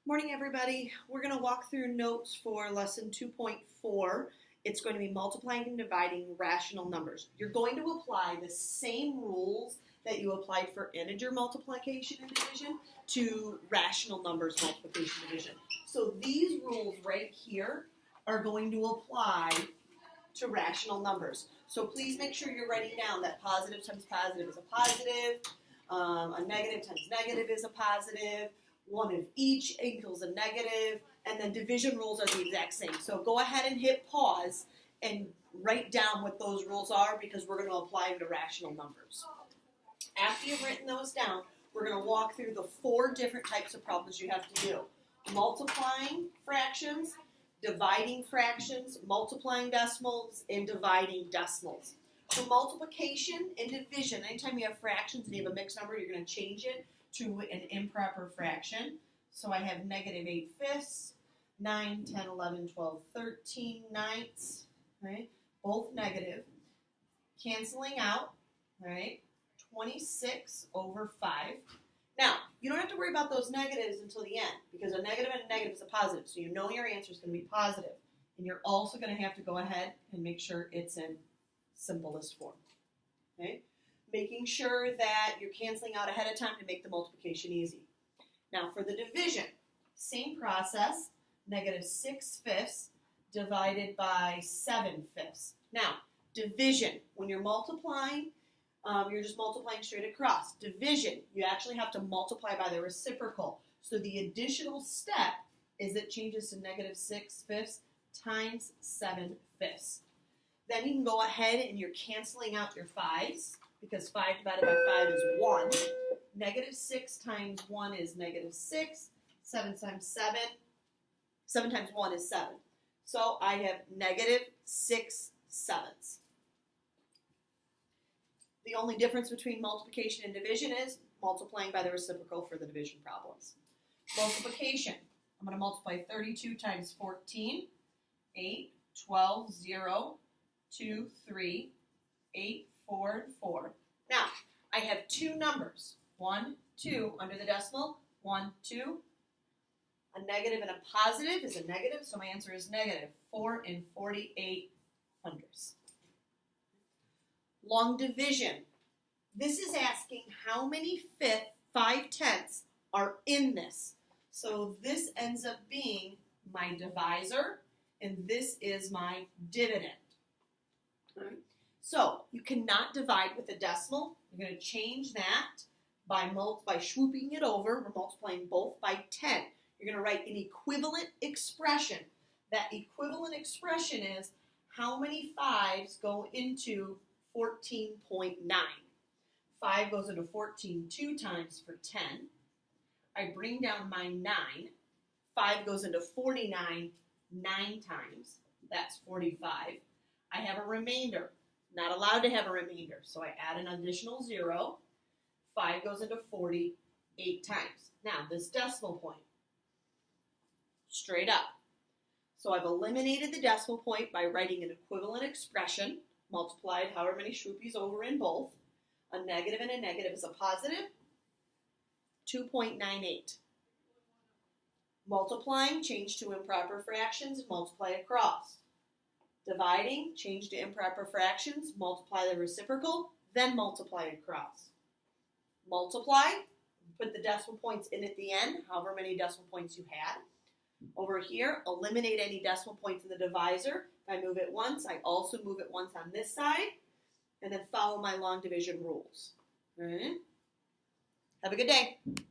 Morning, everybody. We're going to walk through notes for lesson 2.4. It's going to be multiplying and dividing rational numbers. You're going to apply the same rules that you applied for integer multiplication and division to rational numbers multiplication and division. So these rules right here are going to apply to rational numbers. So please make sure you're writing down that positive times positive is a positive, a negative times negative is a positive, one of each equals a negative, and then division rules are the exact same. So go ahead and hit pause and write down what those rules are because we're going to apply them to rational numbers. After you've written those down, we're going to walk through the 4 different types of problems you have to do. Multiplying fractions, dividing fractions, multiplying decimals, and dividing decimals. For multiplication and division, anytime you have fractions and you have a mixed number, you're going to change it to an improper fraction. So I have negative 8/5, 9, 10, 11, 12, 13 ninths, right? Both negative. Canceling out, right? 26 over 5. Now, you don't have to worry about those negatives until the end because a negative and a negative is a positive. So you know your answer is going to be positive. And you're also going to have to go ahead and make sure it's in simplest form. Okay? Making sure that you're canceling out ahead of time to make the multiplication easy. Now for the division, same process, negative 6/5 divided by 7/5. Now, division, when you're multiplying, you're just multiplying straight across. Division, you actually have to multiply by the reciprocal. So the additional step is it changes to negative 6/5 times 7/5. Then you can go ahead and you're canceling out your 5's. Because 5 divided by 5 is 1. Negative 6 times 1 is negative 6. 7 times 1 is 7. So I have negative 6/7. The only difference between multiplication and division is multiplying by the reciprocal for the division problems. Multiplication. I'm going to multiply 32 times 14. 8, 12, 0, 2, 3, 8, 4, and 4. Now, I have 2 numbers. 1, 2 under the decimal. 1, 2. A negative and a positive is a negative, so my answer is negative 4 and 48 hundredths. Long division. This is asking how many 5/10 are in this. So this ends up being my divisor, and this is my dividend. All right. So you cannot divide with a decimal. You're going to change that by swooping it over. We're multiplying both by 10. You're going to write an equivalent expression. That equivalent expression is how many 5's go into 14.9. 5 goes into 14 2 times for 10. I bring down my 9. 5 goes into 49 9 times. That's 45. I have a remainder. Not allowed to have a remainder, so I add an additional 0. 5 goes into 40 8 times. Now, this decimal point, straight up. So I've eliminated the decimal point by writing an equivalent expression, multiplied however many shwoopies over in both. A negative and a negative is a positive, 2.98. Multiplying, change to improper fractions, and multiply across. Dividing, change to improper fractions, multiply the reciprocal, then multiply across. Multiply, put the decimal points in at the end, however many decimal points you had. Over here, eliminate any decimal points in the divisor. If I move it once, I also move it once on this side, and then follow my long division rules. All right? Have a good day.